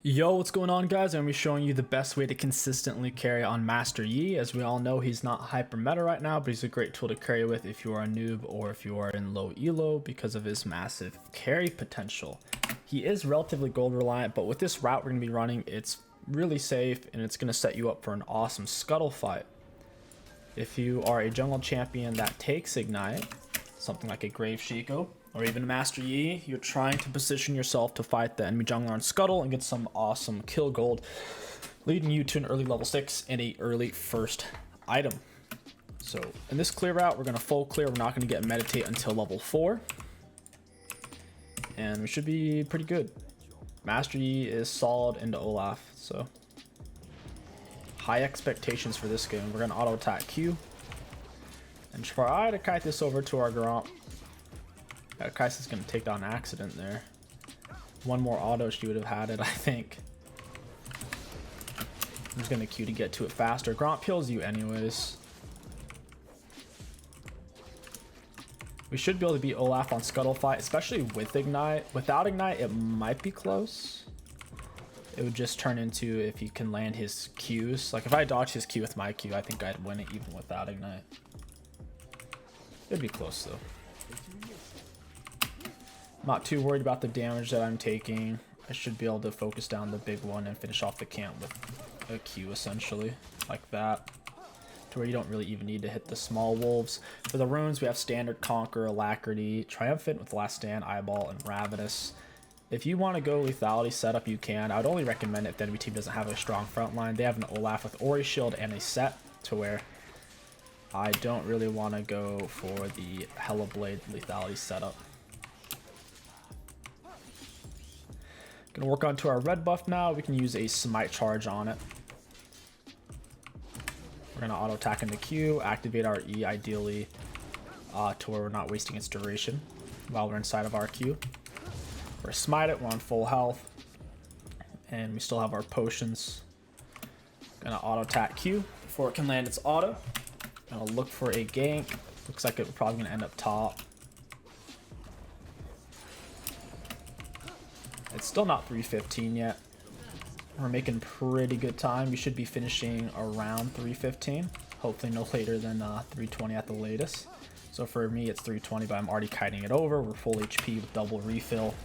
Yo, what's going on, guys? I'm going to be showing you the best way to consistently carry on Master Yi. As we all know, he's not hyper meta right now, but he's a great tool to carry with if you are a noob or if you are in low elo because of his massive carry potential. He is relatively gold reliant, but with this route we're going to be running, it's really safe and it's going to set you up for an awesome scuttle fight. If you are a jungle champion that takes Ignite, something like a Grave Shiko, or even a Master Yi, you're trying to position yourself to fight the enemy jungler on Scuttle and get some awesome kill gold, leading you to an early level 6 and a early first item. So in this clear route, we're going to full clear. We're not going to get Meditate until level 4. And we should be pretty good. Master Yi is solid into Olaf, so high expectations for this game. We're going to auto attack Q and try to kite this over to our Gromp. Kai'Sa's gonna take down Accident there. One more auto, she would have had it, I think. I'm just gonna Q to get to it faster. Gromp heals you anyways. We should be able to beat Olaf on Scuttle fight, especially with Ignite. Without Ignite, it might be close. It would just turn into if he can land his Qs. Like if I dodge his Q with my Q, I think I'd win it even without Ignite. It'd be close though. Not too worried about the damage that I'm taking. I should be able to focus down the big one and finish off the camp with a Q essentially, like that. To where you don't really even need to hit the small wolves. For the runes, we have Standard, Conquer, Alacrity, Triumphant with Last Stand, Eyeball, and Ravenous. If you want to go lethality setup, you can. I would only recommend it if the enemy team doesn't have a strong front line. They have an Olaf with Ori Shield and a set, to where I don't really want to go for the Hella Blade lethality setup. Gonna work onto our red buff now. We can use a Smite charge on it. We're gonna auto attack into Q, activate our E ideally to where we're not wasting its duration while we're inside of our Q. We're smite it, we're on full health, and we still have our potions. Gonna auto attack Q before it can land its auto. Gonna look for a gank. Looks like it's probably gonna end up top. It's still not 315 yet. We're making pretty good time. We should be finishing around 315. Hopefully no later than 320 at the latest. So for me it's 320, but I'm already kiting it over. We're full HP with double refill.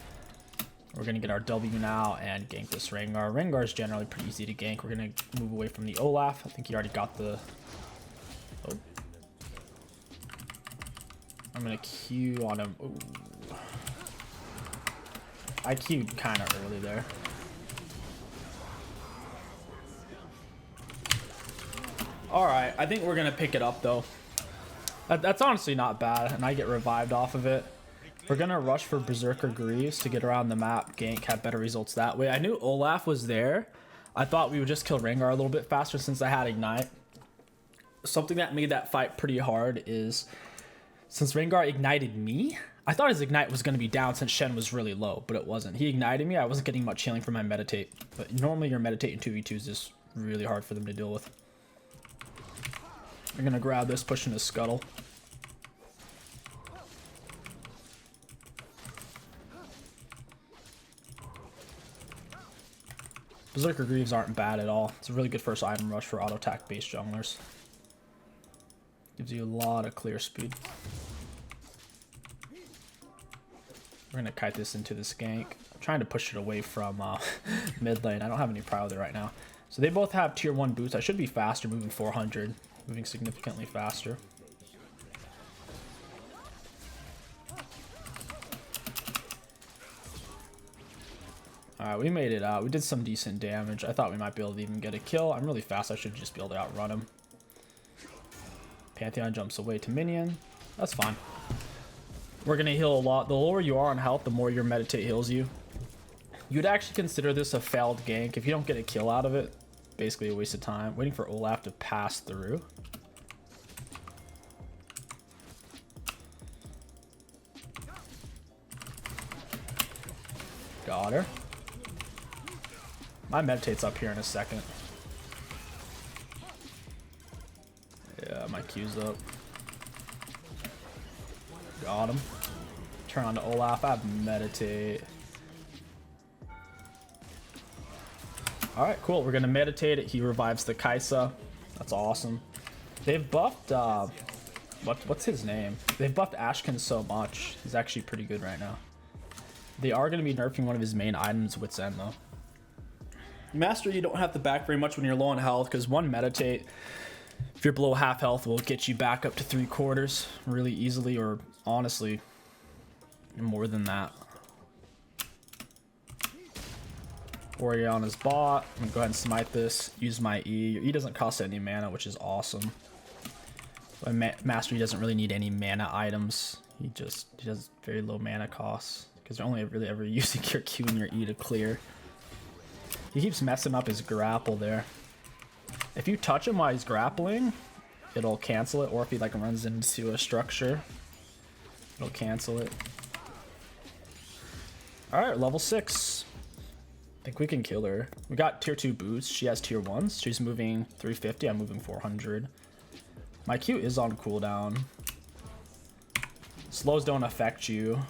We're going to get our W now and gank this Rengar. Rengar is generally pretty easy to gank. We're going to move away from the Olaf. I think he already got the... Oh. I'm going to Q on him. Ooh. I queued kind of early there. Alright, I think we're going to pick it up though. That's honestly not bad, and I get revived off of it. We're going to rush for Berserker Greaves to get around the map, gank, have better results that way. I knew Olaf was there. I thought we would just kill Rengar a little bit faster since I had Ignite. Something that made that fight pretty hard is since Rengar ignited me, I thought his Ignite was going to be down since Shen was really low, but it wasn't. He ignited me. I wasn't getting much healing from my Meditate. But normally your Meditate in 2v2 is just really hard for them to deal with. I'm going to grab this, push into Scuttle. Berserker Greaves aren't bad at all. It's a really good first item rush for auto attack based junglers. Gives you a lot of clear speed. We're going to kite this into this gank. I'm trying to push it away from mid lane. I don't have any prio there right now. So they both have tier 1 boots. I should be faster, moving 400. Moving significantly faster. Alright, we made it out. We did some decent damage. I thought we might be able to even get a kill. I'm really fast. I should just be able to outrun him. Pantheon jumps away to minion. That's fine. We're going to heal a lot. The lower you are on health, the more your Meditate heals you. You'd actually consider this a failed gank. If you don't get a kill out of it, basically a waste of time. Waiting for Olaf to pass through. Got her. My Meditate's up here in a second. Yeah, my Q's up. Got him. Turn on to Olaf. I have Meditate. All right, cool. We're gonna meditate it. He revives the Kaisa. That's awesome. They've buffed what's his name? They've buffed Ashkin so much. He's actually pretty good right now. They are gonna be nerfing one of his main items, Wit's End though. Master, you don't have to back very much when you're low on health, because one meditate, if you're below half health, will get you back up to 3/4 really easily, or honestly, more than that. Oriana's bot. I'm gonna go ahead and smite this. Use my E. Your E doesn't cost any mana, which is awesome. But Mastery doesn't really need any mana items. He does very low mana costs because you're only really ever using your Q and your E to clear. He keeps messing up his grapple there. If you touch him while he's grappling, it'll cancel it, or if he like runs into a structure, it'll cancel it. All right, level 6. I think we can kill her. We got tier 2 boots. She has tier 1s. She's moving 350. I'm moving 400. My Q is on cooldown. Slows don't affect you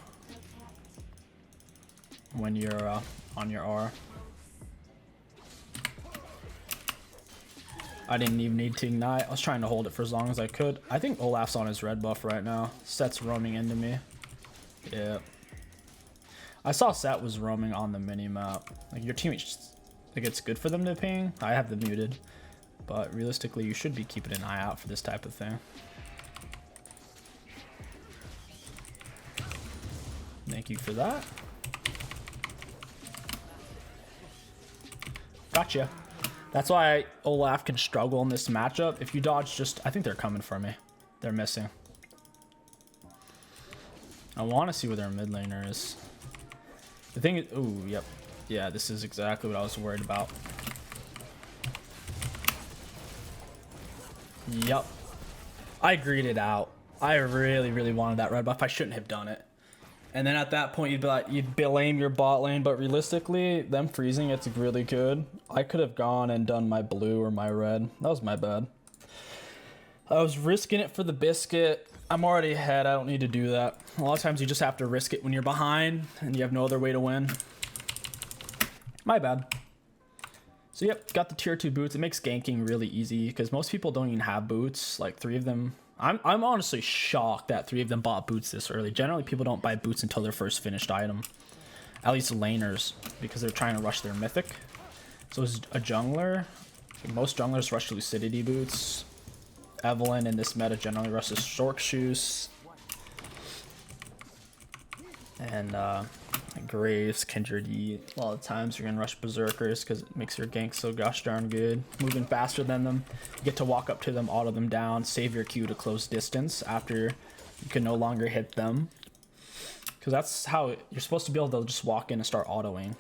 when you're on your R. I didn't even need to ignite. I was trying to hold it for as long as I could. I think Olaf's on his red buff right now. Set's roaming into me. Yeah. I saw Set was roaming on the mini-map. Like, your teammates, like, it's good for them to ping. I have them muted. But realistically, you should be keeping an eye out for this type of thing. Thank you for that. Gotcha. That's why Olaf can struggle in this matchup. If you dodge just... I think they're coming for me. They're missing. I want to see where their mid laner is. The thing is... Ooh, yep. Yeah, this is exactly what I was worried about. Yep. I greeted out. I really, really wanted that red buff. I shouldn't have done it. And then at that point, you'd be like, you'd blame your bot lane, but realistically, them freezing it's really good. I could have gone and done my blue or my red. That was my bad. I was risking it for the biscuit. I'm already ahead. I don't need to do that. A lot of times you just have to risk it when you're behind and you have no other way to win. My bad. So yep, got the tier 2 boots. It makes ganking really easy because most people don't even have boots. Like 3 of them. I'm honestly shocked that 3 of them bought boots this early. Generally, people don't buy boots until their first finished item. At least laners, because they're trying to rush their mythic. So as a jungler, most junglers rush Lucidity boots. Evelynn in this meta generally rushes Short Shoes. And Graves, Kindred, a lot of times you're gonna rush Berserkers because it makes your gank so gosh darn good. Moving faster than them, you get to walk up to them, auto them down, save your Q to close distance after you can no longer hit them. Because that's how you're supposed to be able to just walk in and start autoing.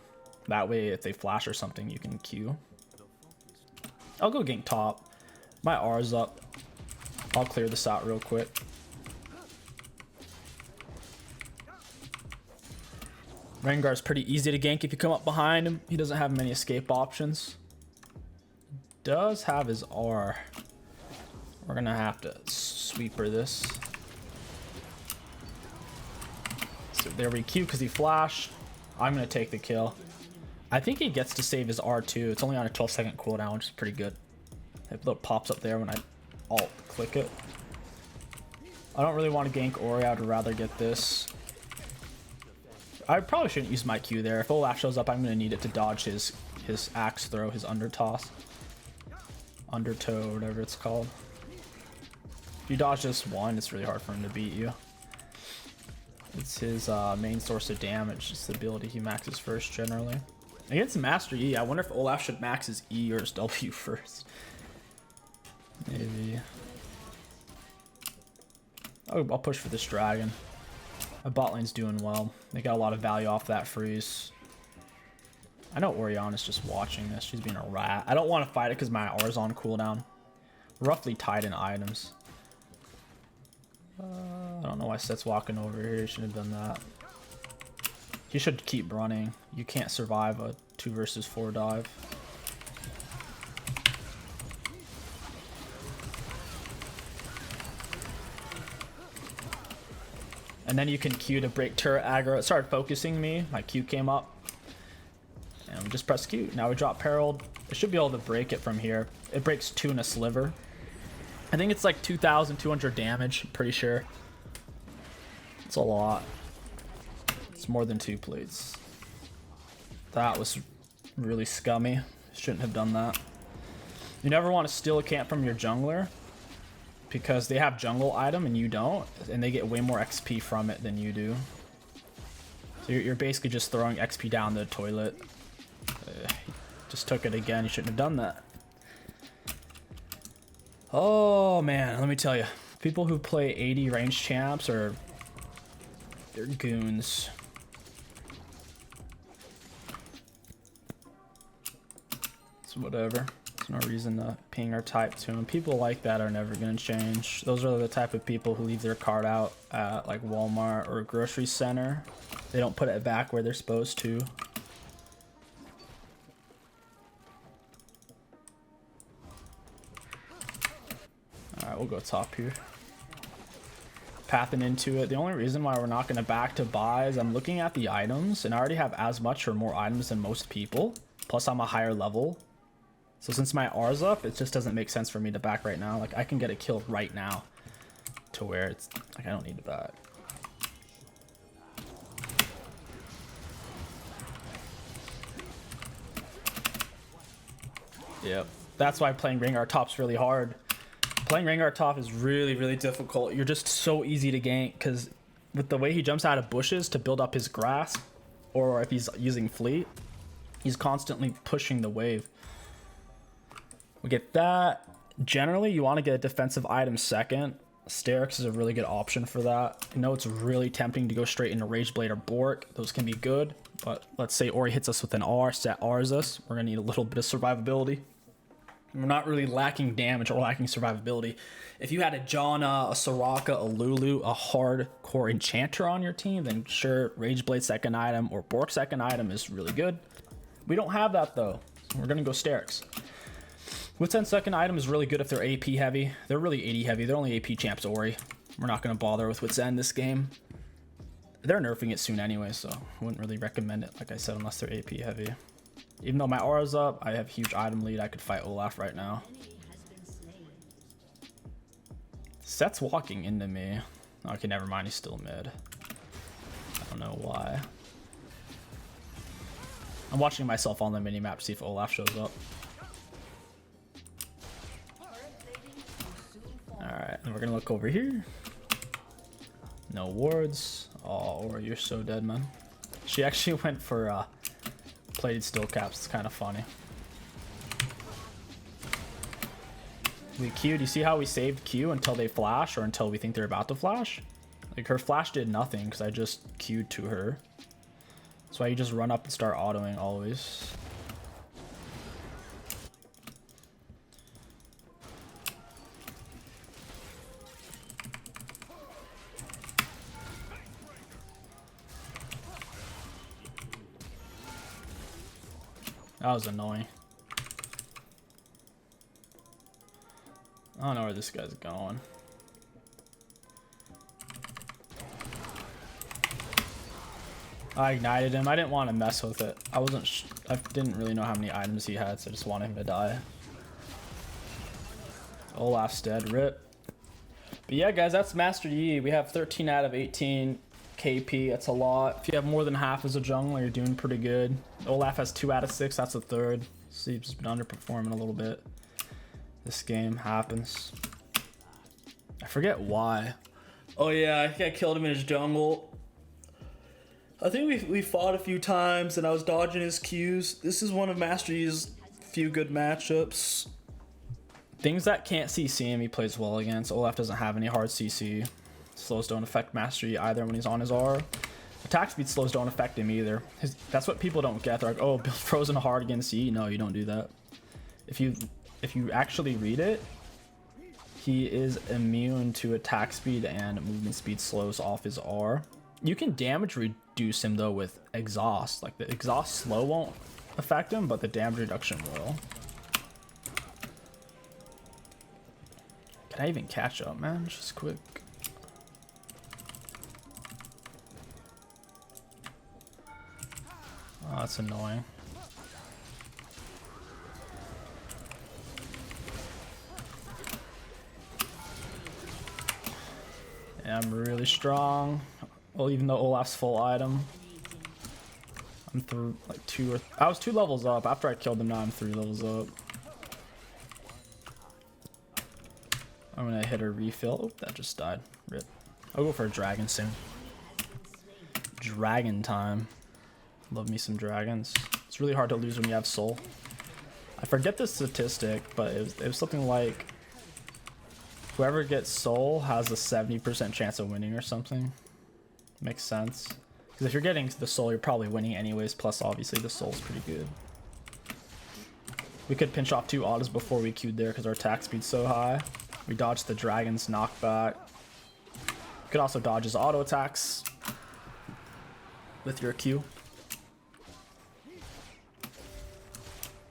That way, if they flash or something, you can Q. I'll go gank top. My R's up. I'll clear this out real quick. Rengar's pretty easy to gank if you come up behind him. He doesn't have many escape options. Does have his R. We're gonna have to sweeper this. So there we Q because he flashed. I'm gonna take the kill. I think he gets to save his R too. It's only on a 12-second cooldown, which is pretty good. It pops up there when I alt click it. I don't really want to gank Ori. I'd rather get this. I probably shouldn't use my Q there. If Olaf shows up, I'm going to need it to dodge his axe throw, his under toss. Undertow, whatever it's called. If you dodge this one, it's really hard for him to beat you. It's his main source of damage. It's the ability he maxes first, generally. Against Master E, I wonder if Olaf should max his E or his W first. Maybe. I'll push for this dragon. My bot lane's doing well. They got a lot of value off that freeze. I know Oriana's just watching this. She's being a rat. I don't want to fight it because my R's on cooldown. Roughly tied in items. I don't know why Set's walking over here. He shouldn't have done that. He should keep running. You can't survive a 2 versus 4 dive. And then you can Q to break turret aggro. It started focusing me. My Q came up. And we just press Q. Now we drop Perilled. It should be able to break it from here. It breaks 2 in a sliver. I think it's like 2,200 damage, I'm pretty sure. It's a lot. It's more than 2 plates. That was really scummy. Shouldn't have done that. You never want to steal a camp from your jungler because they have jungle item and you don't, and they get way more XP from it than you do. So you're basically just throwing XP down the toilet. Just took it again. You shouldn't have done that. Oh man, let me tell you, people who play 80 range champs they're goons. It's whatever. There's no reason to ping or type to them. People like that are never going to change. Those are the type of people who leave their card out at like Walmart or a grocery center. They don't put it back where they're supposed to. Alright, we'll go top here. Pathing into it. The only reason why we're not going to back to buy is I'm looking at the items and I already have as much or more items than most people. Plus I'm a higher level. So since my R's up, it just doesn't make sense for me to back right now. Like I can get a kill right now to where it's like I don't need to back. Yep. That's why playing Rengar top's really hard. Playing Rengar top is really, really difficult. You're just so easy to gank because with the way he jumps out of bushes to build up his grass, or if he's using fleet, he's constantly pushing the wave. We get that. Generally, you want to get a defensive item second. Sterak's is a really good option for that. I know it's really tempting to go straight into Rage Blade or Bork. Those can be good, but let's say Ori hits us with an R, set R's us. We're going to need a little bit of survivability. We're not really lacking damage or lacking survivability. If you had a Janna, a Soraka, a Lulu, a hardcore enchanter on your team, then sure, Rage Blade second item or Bork second item is really good. We don't have that though. So we're going to go Sterak's. Wits End second item is really good if they're AP heavy. They're really 80 heavy. They're only AP champs Ori. We're not going to bother with Wits End this game. They're nerfing it soon anyway, so I wouldn't really recommend it, like I said, unless they're AP heavy. Even though my aura's up, I have huge item lead. I could fight Olaf right now. Set's walking into me. Okay, never mind. He's still mid. I don't know why. I'm watching myself on the minimap to see if Olaf shows up. Alright, and we're gonna look over here. No wards. Oh, Ori, you're so dead, man. She actually went for plated steel caps. It's kind of funny. We queued. You see how we saved Q until they flash or until we think they're about to flash? Like her flash did nothing because I just queued to her. That's why you just run up and start autoing always. That was annoying. I don't know where this guy's going. I ignited him. I didn't want to mess with it. I didn't really know how many items he had, so I just wanted him to die. Olaf's dead. Rip. But yeah, guys, that's Master Yi. We have 13 out of 18 KP. That's a lot. If you have more than half as a jungler, you're doing pretty good. Olaf has 2 out of 6. That's a third. So he's been underperforming a little bit. This game happens. I forget why. Oh yeah, I think I killed him in his jungle. I think we fought a few times and I was dodging his Qs. This is one of Master Yi's few good matchups. Things that can't CC him, he plays well against. Olaf doesn't have any hard CC. Slows don't affect Master Yi either when he's on his R. Attack speed slows don't affect him either. That's what people don't get. They're like, oh, build Frozen hard against Yi. No, you don't do that. If you actually read it, he is immune to attack speed and movement speed slows off his R. You can damage reduce him though with exhaust. Like the exhaust slow won't affect him, but the damage reduction will. Can I even catch up, man? Just quick. Oh, that's annoying. Yeah, I'm really strong. Well, even though Olaf's full item. I'm through like I was 2 levels up. After I killed him, now I'm 3 levels up. I'm gonna hit a refill. Oh, that just died. Rip. I'll go for a dragon soon. Dragon time. Love me some dragons. It's really hard to lose when you have soul. I forget the statistic, but it was something like whoever gets soul has a 70% chance of winning or something. Makes sense. Because if you're getting to the soul, you're probably winning anyways. Plus, obviously, the soul's pretty good. We could pinch off 2 autos before we queued there because our attack speed's so high. We dodged the dragon's knockback. You could also dodge his auto attacks with your Q.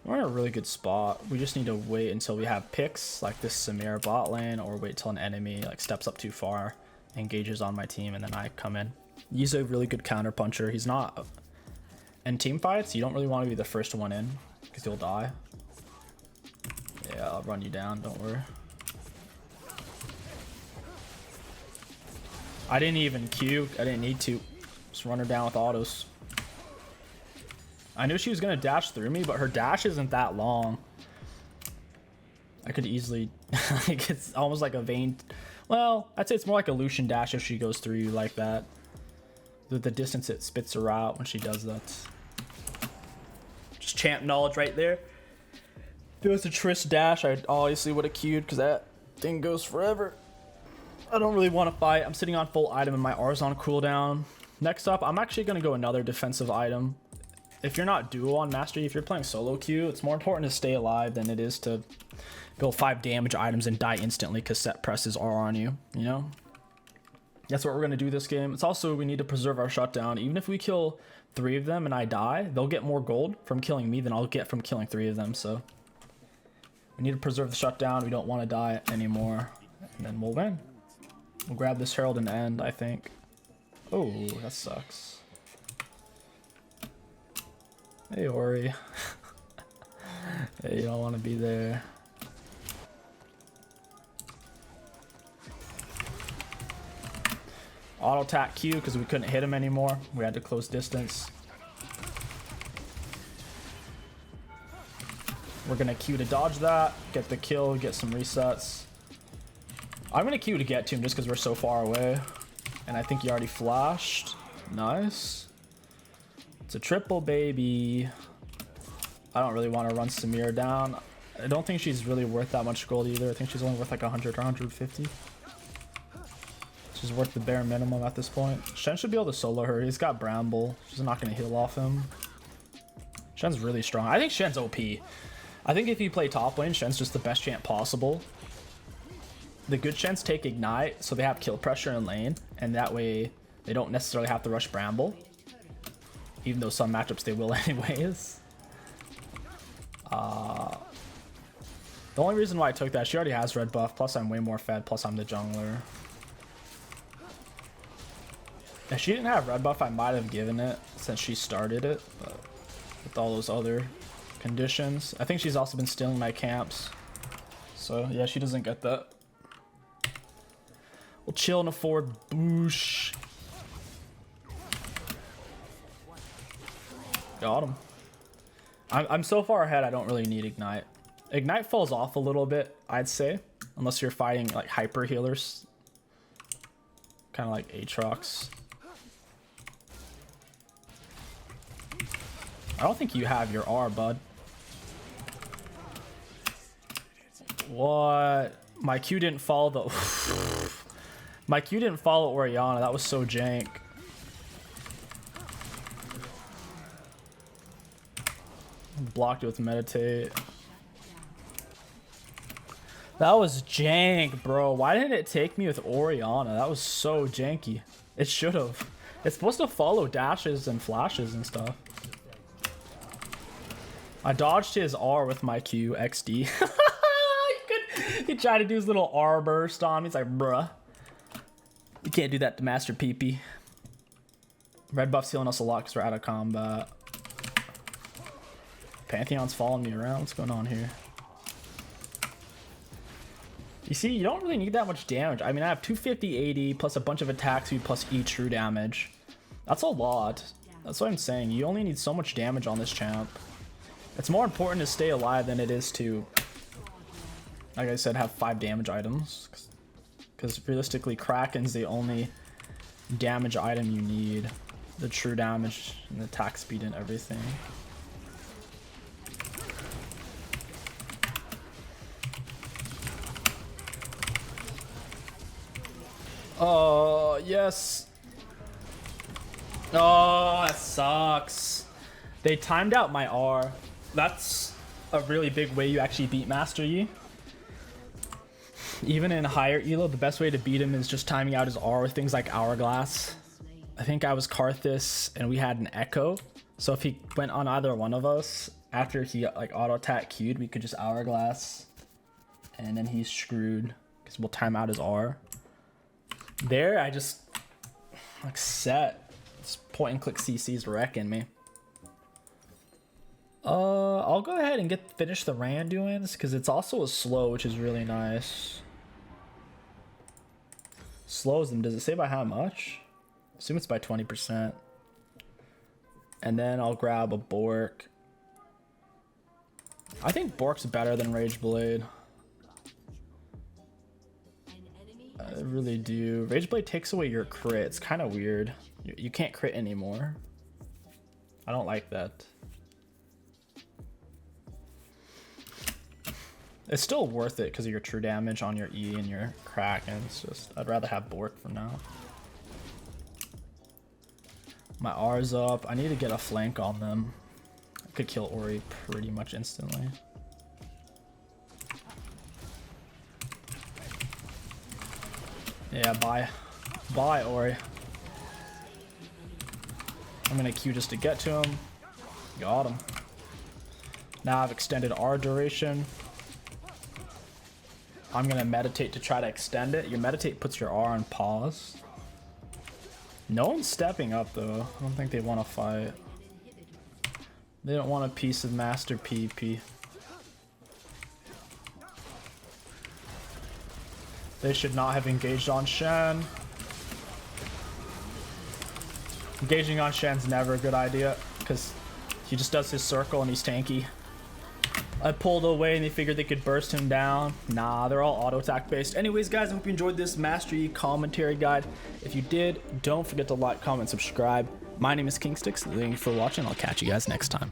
We're in a really good spot. We just need to wait until we have picks like this Samir bot lane, or wait till an enemy like steps up too far, engages on my team, and then I come in. He's a really good counter puncher. He's not in team fights. You don't really want to be the first one in because you'll die. Yeah, I'll run you down. Don't worry. I didn't even Q. I didn't need to. Just run her down with autos. I knew she was going to dash through me, but her dash isn't that long. I could easily... like, it's almost like a Vayne... Well, I'd say it's more like a Lucian dash if she goes through you like that. The distance it spits her out when she does that. Just champ knowledge right there. If it was a Triss dash, I obviously would have queued because that thing goes forever. I don't really want to fight. I'm sitting on full item and my R's on cooldown. Next up, I'm actually going to go another defensive item. If you're not duo on Mastery, if you're playing solo queue, it's more important to stay alive than it is to build 5 damage items and die instantly because set presses are on you, you know? That's what we're going to do this game. It's also, we need to preserve our shutdown. Even if we kill 3 of them and I die, they'll get more gold from killing me than I'll get from killing 3 of them, so... We need to preserve the shutdown. We don't want to die anymore. And then we'll win. We'll grab this Herald and end, I think. Oh, that sucks. Hey, Ori. Hey, you don't want to be there. Auto attack Q because we couldn't hit him anymore. We had to close distance. We're going to Q to dodge that, get the kill, get some resets. I'm going to Q to get to him just because we're so far away. And I think he already flashed. Nice. It's a triple, baby. I don't really want to run Samir down. I don't think she's really worth that much gold either. I think she's only worth like 100 or 150. She's worth the bare minimum at this point. Shen should be able to solo her. He's got Bramble. She's not going to heal off him. Shen's really strong. I think Shen's OP. I think if you play top lane, Shen's just the best champ possible. The good Shens take Ignite, so they have kill pressure in lane, and that way they don't necessarily have to rush Bramble. Even though some matchups they will anyways. The only reason why I took that, she already has red buff, plus I'm way more fed, plus I'm the jungler. If she didn't have red buff, I might have given it since she started it, but with all those other conditions. I think she's also been stealing my camps. So yeah, she doesn't get that. We'll chill in a forward boosh. Got him. I'm so far ahead, I don't really need Ignite. Ignite falls off a little bit, I'd say. Unless you're fighting like hyper healers. Kind of like Aatrox. I don't think you have your R, bud. What? My Q didn't follow the... My Q didn't follow Orianna. That was so jank. Blocked it with Meditate. That was jank, bro. Why didn't it take me with Orianna? That was so janky. It should have. It's supposed to follow dashes and flashes and stuff. I dodged his R with my Q XD. He tried to do his little R burst on me. He's like, bruh. You can't do that to Master PP. Red buff's healing us a lot because we're out of combat. Pantheon's following me around. What's going on here? You see, you don't really need that much damage. I mean, I have 250 AD plus a bunch of attack speed plus E true damage. That's a lot. That's what I'm saying. You only need so much damage on this champ. It's more important to stay alive than it is to, like I said, have 5 damage items. Because realistically, Kraken's the only damage item you need. The true damage and the attack speed and everything. Oh, yes. Oh, that sucks. They timed out my R. That's a really big way you actually beat Master Yi. Even in higher elo, the best way to beat him is just timing out his R with things like Hourglass. I think I was Karthus and we had an Echo. So if he went on either one of us, after he like auto attack Q'd, we could just Hourglass. And then he's screwed because we'll time out his R. There, I just like set. This point and click CC's wrecking me. I'll go ahead and finish the Randuin's because it's also a slow, which is really nice. Slows them. Does it say by how much? Assume it's by 20%. And then I'll grab a Bork. I think Bork's better than Rage Blade. I really do. Rage Blade takes away your crit. It's kind of weird. You can't crit anymore. I don't like that. It's still worth it because of your true damage on your E and your Kraken. It's just, I'd rather have Bork for now. My R's up. I need to get a flank on them. I could kill Ori pretty much instantly. Yeah, bye. Bye, Ori. I'm gonna Q just to get to him. Got him. Now I've extended R duration. I'm gonna meditate to try to extend it. Your meditate puts your R on pause. No one's stepping up though. I don't think they want to fight. They don't want a piece of Master PP. They should not have engaged on Shen. Engaging on Shen's never a good idea because he just does his circle and he's tanky. I pulled away and they figured they could burst him down. Nah, they're all auto attack based. Anyways, guys, I hope you enjoyed this Master Yi commentary guide. If you did, don't forget to like, comment, subscribe. My name is KingStix. Thank you for watching. I'll catch you guys next time.